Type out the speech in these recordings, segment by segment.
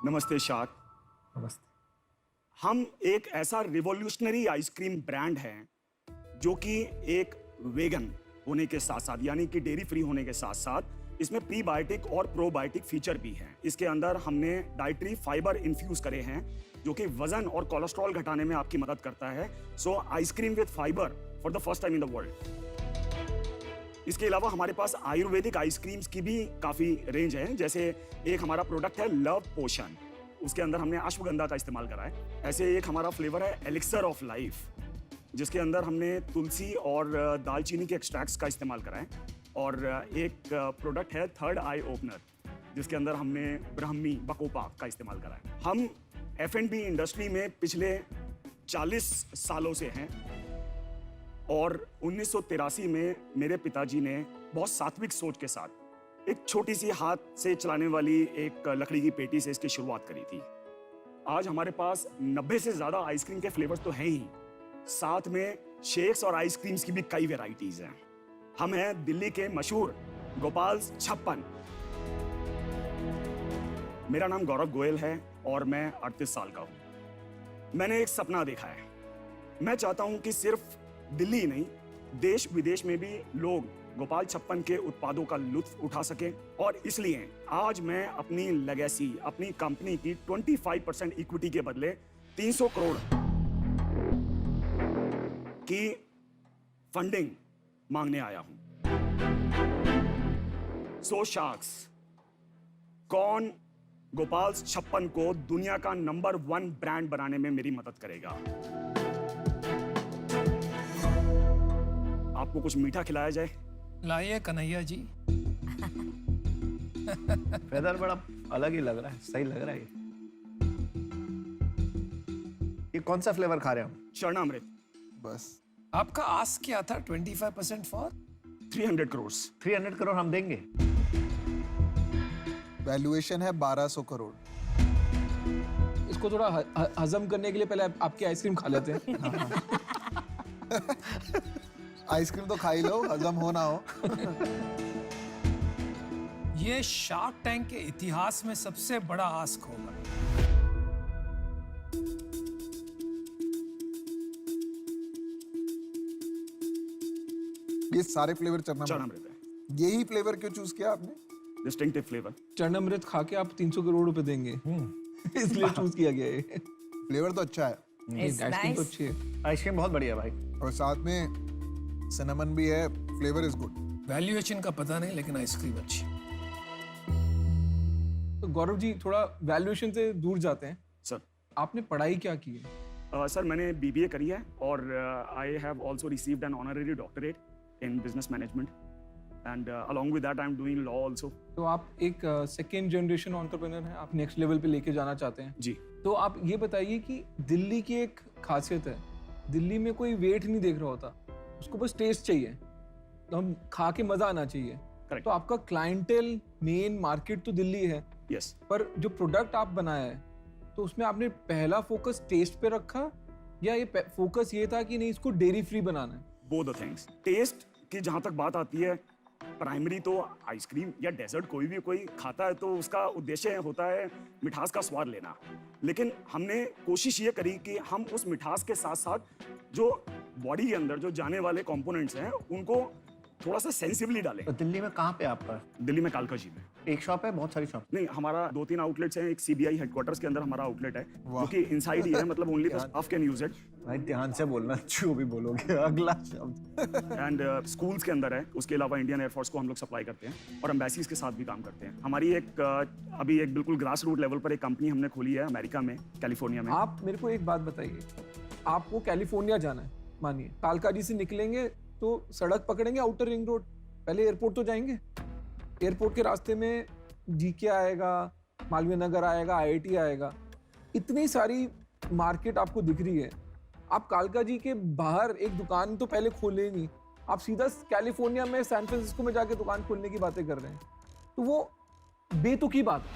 नमस्ते शाक। नमस्ते। हम एक ऐसा रिवॉल्यूशनरी आइसक्रीम ब्रांड है जो कि एक वेगन होने के साथ साथ यानी कि डेयरी फ्री होने के साथ साथ इसमें प्रीबायोटिक और प्रोबायोटिक फीचर भी हैं। इसके अंदर हमने डाइटरी फाइबर इन्फ्यूज करे हैं जो कि वजन और कोलेस्ट्रॉल घटाने में आपकी मदद करता है। सो ice cream with fibre for the first time in the world. इसके अलावा हमारे पास आयुर्वेदिक आइसक्रीम्स की भी काफ़ी रेंज है। जैसे एक हमारा प्रोडक्ट है लव पोशन, उसके अंदर हमने अश्वगंधा का इस्तेमाल करा है। ऐसे एक हमारा फ्लेवर है एलिक्सर ऑफ लाइफ, जिसके अंदर हमने तुलसी और दालचीनी के एक्सट्रैक्ट्स का इस्तेमाल करा है। और एक प्रोडक्ट है थर्ड आई ओपनर, जिसके अंदर हमने ब्राह्मी बकोपा का इस्तेमाल करा है। हम F&B इंडस्ट्री में पिछले 40 सालों से हैं और 1983 में मेरे पिताजी ने बहुत सात्विक सोच के साथ एक छोटी सी हाथ से चलाने वाली एक लकड़ी की पेटी से इसकी शुरुआत करी थी। आज हमारे पास 90 से ज़्यादा आइसक्रीम के फ्लेवर्स तो हैं ही, साथ में शेक्स और आइसक्रीम्स की भी कई वेराइटीज़ हैं। हम हैं दिल्ली के मशहूर गोपाल्स छप्पन। मेरा नाम गौरव गोयल है और मैं 38 साल का हूँ। मैंने एक सपना देखा है। मैं चाहता हूँ कि सिर्फ दिल्ली ही नहीं, देश विदेश में भी लोग गोपाल छप्पन के उत्पादों का लुत्फ उठा सकें। और इसलिए आज मैं अपनी लेगेसी, अपनी कंपनी की 25% इक्विटी के बदले 300 करोड़ की फंडिंग मांगने आया हूं। सो शार्क्स, कौन गोपाल छप्पन को दुनिया का नंबर 1 ब्रांड बनाने में मेरी मदद करेगा? आपको कुछ मीठा खिलाया जाए? लाइए कन्हैया जी। फेदर बड़ा अलग ही लग रहा है, सही लग रहा है ये कौन सा फ्लेवर खा रहे हैं हम? चरणामृत। बस आपका आस्क क्या था? 25% फॉर 300 करोड़। 300 करोड़ हम देंगे। वैल्यूएशन है 1200 करोड़। इसको थोड़ा हजम करने के लिए पहले आपकी आइसक्रीम खा लेते हैं। आइसक्रीम तो खा ही लो, हजम हो ना हो। ये शार्क टैंक के इतिहास में सबसे बड़ा आस्क होगा। ये सारे फ्लेवर चरणामृत है। यही फ्लेवर क्यों चूज किया आपने? Distinctive flavour. चरणामृत खा के आप 300 करोड़ रुपए देंगे, इसलिए चूज किया गया है। फ्लेवर तो अच्छा है आइसक्रीम तो अच्छी है। आइसक्रीम बहुत बढ़िया भाई। और साथ में सिनेमन भी है। Flavour is good. वैल्यूएशन का पता नहीं, लेकिन आइसक्रीम अच्छी। तो गौरव जी, थोड़ा वैल्यूएशन से दूर जाते हैं। सर, आपने पढ़ाई क्या की है? सर मैंने BBA करी है और I have also received an honorary doctorate in business management and along with that I am doing law also. तो आप एक सेकेंड जनरेशन एंटरप्रेन्योर हैं, आप नेक्स्ट लेवल पे लेके जाना चाहते हैं। जी। तो आप ये बताइए कि दिल्ली की एक खासियत है, दिल्ली में कोई वेट नहीं देख रहा होता, उसको बस टेस्ट चाहिए, तो हम खा के मजा आना चाहिए। Correct. तो आपका क्लाइंटेल मेन मार्केट तो दिल्ली है। यस। पर जो प्रोडक्ट आप बनाया है, तो उसमें आपने पहला फोकस टेस्ट पे रखा या ये फोकस ये था कि नहीं, इसको डेयरी फ्री बनाना है? Both the things. टेस्ट की जहाँ तक बात आती है, प्राइमरी तो आइसक्रीम या डेजर्ट कोई खाता है तो उसका उद्देश्य होता है मिठास का स्वाद लेना। लेकिन हमने कोशिश ये करी कि हम उस मिठास के साथ साथ जो बॉडी के अंदर जो जाने वाले कंपोनेंट्स हैं उनको थोड़ा सा सेंसिबली डालें। तो दिल्ली में कहाँ पे आपका? दिल्ली में कालका जी में एक शॉप है, बहुत सारी शॉप? नहीं, हमारा 2-3 आउटलेट्स हैं। एक CBI हेडक्वार्टर्स के अंदर हमारा आउटलेट है जो कि इनसाइड ही है, मतलब only the staff can use it. भाई ध्यान से बोलना, जो भी बोलोगे अगला शब्द। एंड स्कूल्स के अंदर है। उसके अलावा इंडियन एयरफोर्स को हम लोग सप्लाई करते हैं और एम्बेसीज के साथ भी काम करते हैं। हमारी एक अभी एक बिल्कुल ग्रास रूट लेवल पर एक कंपनी हमने खोली है अमेरिका में, कैलिफोर्निया में। आप मेरे को एक बात बताइए, आपको कैलिफोर्निया जाना है, मानिए कालका जी से निकलेंगे तो सड़क पकड़ेंगे आउटर रिंग रोड, पहले एयरपोर्ट तो जाएंगे। एयरपोर्ट के रास्ते में GK आएगा, मालवीय नगर आएगा, IIT आएगा, इतनी सारी मार्केट आपको दिख रही है। आप कालका जी के बाहर एक दुकान तो पहले खोले नहीं, आप सीधा कैलिफोर्निया में, सैन फ्रांसिस्को में जाके दुकान खोलने की बातें कर रहे हैं। तो वो बेतुकी बात है।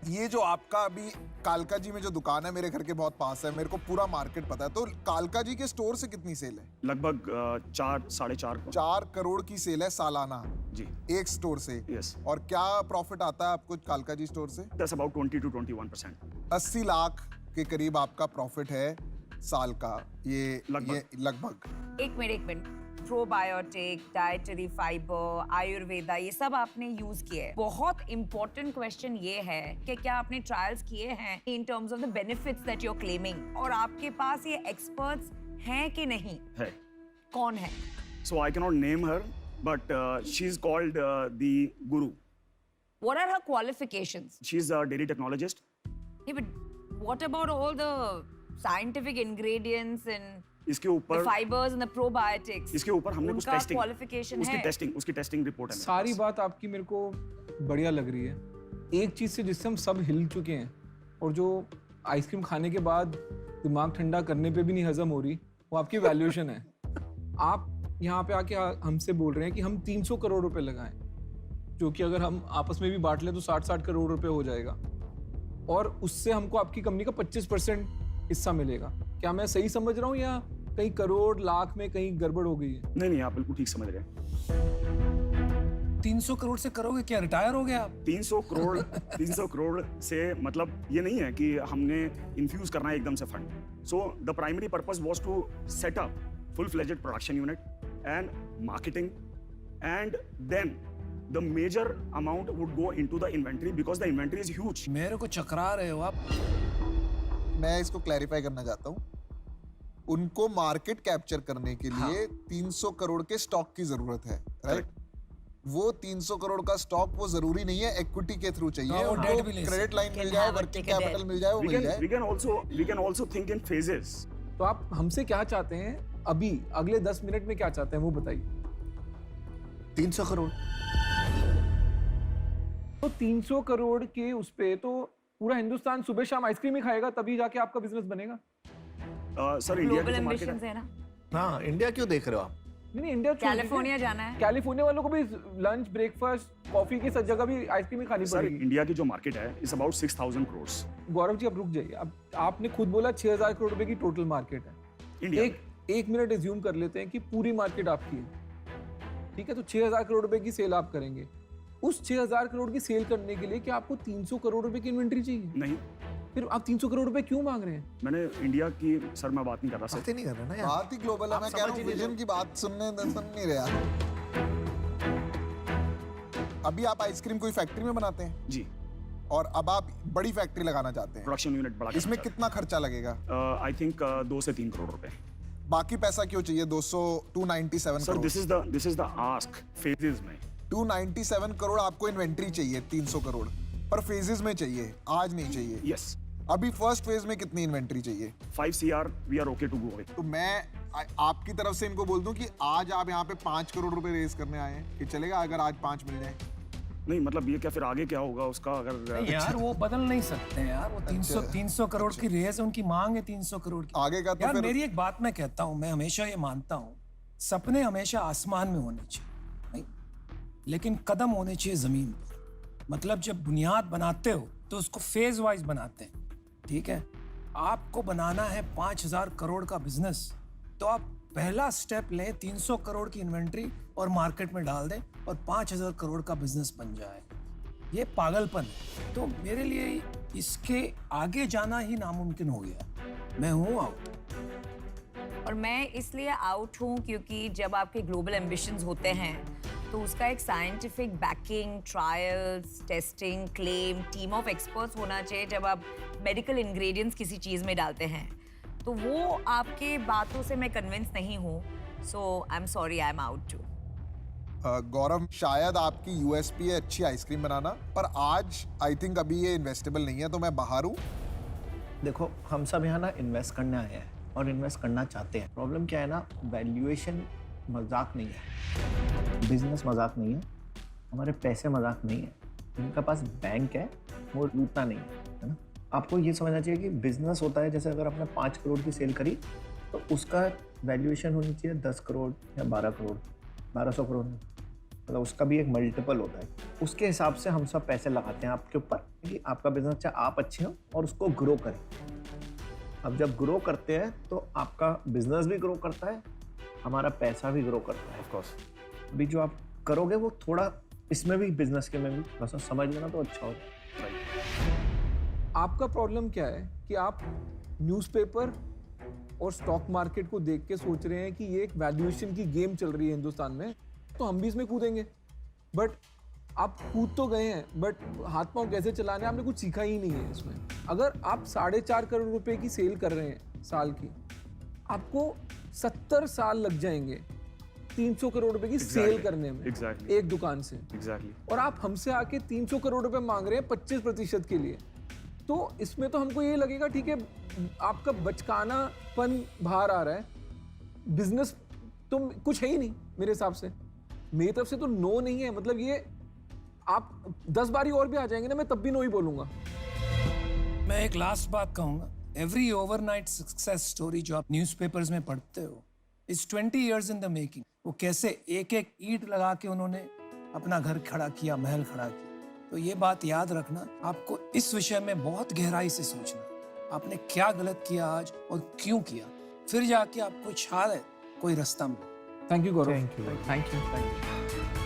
ये जो आपका अभी कालका जी में जो दुकान है मेरे घर के बहुत पास है, मेरे को पूरा मार्केट पता है, तो कालका जी के स्टोर से कितनी सेल है? लगभग 4-4.5 4 करोड़ की सेल है सालाना जी एक स्टोर से। यस, और क्या प्रॉफिट आता है आपको कालका जी स्टोर से? That's about 20 to 21%। 80 लाख के करीब आपका प्रॉफिट है साल का। ये लगभग एक minute probiotic, dietary fibre, Ayurveda, ये सब आपने यूज किए हैं। बहुत इंपॉर्टेंट क्वेश्चन ये है कि क्या आपने ट्रायल्स किए हैं in terms of the benefits that you are claiming, और आपके पास ये एक्सपर्ट्स हैं कि नहीं? है। कौन है? So I cannot name her, but she's called the Guru. What are her qualifications? She's a dairy technologist. Yeah, but what about all the scientific ingredients and इसके the ऊपर fibers and the probiotics? इसके ऊपर हमने कुछ उनका testing qualification उसकी है? Testing report है मेरे सारी पास। बात आपकी मेरे को बढ़िया लग रही है। एक चीज़ से जिससे हम सब हिल चुके हैं और जो आइसक्रीम खाने के बाद दिमाग ठंडा करने पे भी नहीं हजम हो रही, वो आपकी वैल्यूएशन है। आप यहाँ पे आके हमसे बोल रहे हैं कि हम 300 करोड़ रुपए लगाएं, जो कि अगर हम आपस में भी बांट लें तो 60-60 करोड़ रुपए हो जाएगा, और उससे हमको आपकी कंपनी का 25% हिस्सा मिलेगा। क्या मैं सही समझ रहा हूँ या कहीं करोड़ लाख में कहीं गड़बड़ हो गई है? नहीं, आप बिल्कुल ठीक समझ रहे हैं। 300 करोड़ से करोगे क्या? रिटायर हो गए आप? 300 करोड़ से मतलब ये नहीं है कि हमने इन्फ्यूज करना है एकदम से fund. So the primary purpose was to set up full fledged production unit and marketing, and then the major amount would go into the inventory because the inventory is huge. मेरे को चकरा रहे हो आप। मैं इसको क्लैरिफाई करना चाहता हूँ। उनको मार्केट कैप्चर करने के लिए 300 करोड़ के स्टॉक की जरूरत है, राइट? वो 300 करोड़ का स्टॉक वो जरूरी नहीं है इक्विटी के थ्रू चाहिए, वो debt भी ले क्रेडिट लाइन मिल Can जाए, have a working ticket capital debt. मिल जाए, वो मिल जाए। We can also think in phases. तो आप हमसे क्या चाहते हैं अभी, अगले 10 मिनट में क्या चाहते हैं वो बताइए। 300 करोड़। तो 300 करोड़ के उस पे तो पूरा हिंदुस्तान सुबह शाम आइसक्रीम ही खाएगा, तभी जाके आपका बिजनेस बनेगा। सर इंडिया ग्लोबल की जो मार्केट एम्बिशंस है, है ना? हाँ, इंडिया क्यों देख रहे हो आप? नहीं इंडिया छोड़ दीजिए। कैलिफोर्निया जाना है? कैलिफोर्निया वालों को भी लंच, ब्रेकफास्ट, कॉफी की सब जगह भी आइसक्रीम ही खानी सर पड़ेगी। इंडिया की जो मार्केट है इज अबाउट 6,000 करोड़। गौरव जी आप रुक जाइए। अब आपने खुद बोला 6,000 करोड़ रुपए की टोटल मार्केट है। इंडिया एक मिनट एज्यूम कर लेते हैं कि पूरी मार्केट आपकी है, ठीक है? तो 6,000 करोड़ रुपए की सेल आप करेंगे। उस 6,000 करोड़ की सेल करने के लिए क्या आपको 300 करोड़ रुपए की इन्वेंट्री चाहिए? नहीं, फिर आप 300 करोड़ रुपए क्यों मांग रहे हैं? मैंने इंडिया की सर मैं बात नहीं कर रहा सर। बातें नहीं कर रहे ना यार। बात ही ग्लोबल है, मैं कह रहा हूँ विजन की बात सुन नहीं रहे यार। अभी आप आइसक्रीम कोई फैक्ट्री में बनाते हैं जी, और अब आप बड़ी फैक्ट्री लगाना चाहते हैं, प्रोडक्शन यूनिट बड़ा। इसमें कितना खर्चा लगेगा? आई थिंक 2 से 3 करोड़ रुपए। बाकी पैसा क्यों चाहिए? 297 sir crore. This is the ask phases में। 297 करोड़ आपको इन्वेंट्री चाहिए, 300 करोड़ पर फेजेस में चाहिए, आज नहीं चाहिए। यस, अभी फर्स्ट फेज में कितनी इन्वेंट्री चाहिए? 5 CR we are okay to go with. तो मैं आपकी तरफ से इनको बोल दूं कि आज आप यहाँ पे 5 करोड़ रुपए रेज करने आए हैं, कि चलेगा अगर आज 5 मिल जाए? नहीं मतलब ये क्या फिर आगे क्या होगा उसका अगर नहीं यार, वो बदल नहीं सकते यार। वो 300 करोड़ की रेस है, उनकी मांग है 300 करोड़ की। आगे का तो यार फिर मेरी एक बात मैं कहता हूँ, मैं हमेशा ये मानता हूँ, सपने हमेशा आसमान में होने चाहिए, नहीं, लेकिन कदम होने चाहिए जमीन पर। मतलब जब बुनियाद बनाते हो तो उसको फेज वाइज बनाते हैं, ठीक है? आपको बनाना है 5,000 करोड़ का बिजनेस, तो आप पहला स्टेप लें, 300 करोड़ की इन्वेंट्री और मार्केट में डाल दें और 5,000 करोड़ का बिजनेस बन जाए। ये पागलपन है। तो मेरे लिए इसके आगे जाना ही नामुमकिन हो गया। मैं हूँ आउट। और मैं इसलिए आउट हूँ क्योंकि जब आपके ग्लोबल एम्बिशंस होते हैं तो उसका एक scientific banking, trials, testing, claim, team of experts होना चाहिए। जब आप मेडिकल इंग्रेडिएंट्स किसी चीज़ में डालते हैं तो वो आपके बातों से मैं कन्विंस नहीं हूँ। So I am sorry, I am out too. Gaurav, शायद आपकी यूएसपी है अच्छी आइसक्रीम बनाना, पर आज आई थिंक अभी ये इन्वेस्टेबल नहीं है, तो मैं बाहर हूँ। देखो, हम सब यहाँ ना इन्वेस्ट करने आए हैं और इन्वेस्ट करना चाहते हैं। प्रॉब्लम क्या है ना, वैल्यूएशन मजाक नहीं है, बिजनेस मजाक नहीं है, हमारे पैसे मजाक नहीं है। जिनका पास बैंक है वो लूटना नहीं है ना। आपको ये समझना चाहिए कि बिजनेस होता है, जैसे अगर आपने 5 करोड़ की सेल करी तो उसका वैल्यूएशन होनी चाहिए 10 करोड़ या 12 करोड़, 1200 करोड़ में। मतलब उसका भी एक मल्टीपल होता है। उसके हिसाब से हम सब पैसे लगाते हैं आपके ऊपर कि आपका बिजनेस चाहे आप अच्छे हो और उसको ग्रो करें। अब जब ग्रो करते हैं तो आपका बिजनेस भी ग्रो करता है, हमारा पैसा भी ग्रो करता है। Of course. अभी जो आप करोगे वो थोड़ा इसमें भी बिजनेस के में भी थोड़ा सा समझ लेना तो अच्छा हो जाए। आपका प्रॉब्लम क्या है कि आप न्यूज़पेपर और स्टॉक मार्केट को देख के सोच रहे हैं कि ये एक वैल्यूएशन की गेम चल रही है हिंदुस्तान में, तो हम भी इसमें कूदेंगे। बट आप कूद तो गए हैं, बट हाथ पांव कैसे चलाने आपने कुछ सीखा ही नहीं है इसमें। अगर आप 4.5 करोड़ रुपए की सेल कर रहे हैं साल की, आपको 70 साल लग जाएंगे 300 करोड़ रुपए की सेल करने में एग्जैक्टली एक दुकान से। एग्जैक्टली। और आप हमसे आके 300 करोड़ रुपए मांग रहे हैं 25% के लिए। तो इसमें तो हमको ये लगेगा ठीक है आपका बचकानापन बाहर आ रहा है, बिजनेस तो कुछ है ही नहीं मेरे हिसाब से। मेरी तरफ से तो नो नहीं है, मतलब ये आप 10 बारी और भी आ जाएंगे ना, मैं तब भी नो ही बोलूंगा। मैं एक लास्ट बात कहूंगा, एवरी ओवरनाइट सक्सेस स्टोरी जो आप न्यूज़पेपर्स में पढ़ते हो is 20 years in the making. वो कैसे एक एक ईंट लगा के उन्होंने अपना घर खड़ा किया, महल खड़ा किया। तो ये बात याद रखना, आपको इस विषय में बहुत गहराई से सोचना आपने क्या गलत किया आज और क्यों किया, फिर जाके आपको शायद कोई रास्ता मिले। Thank you Gaurav. Thank you.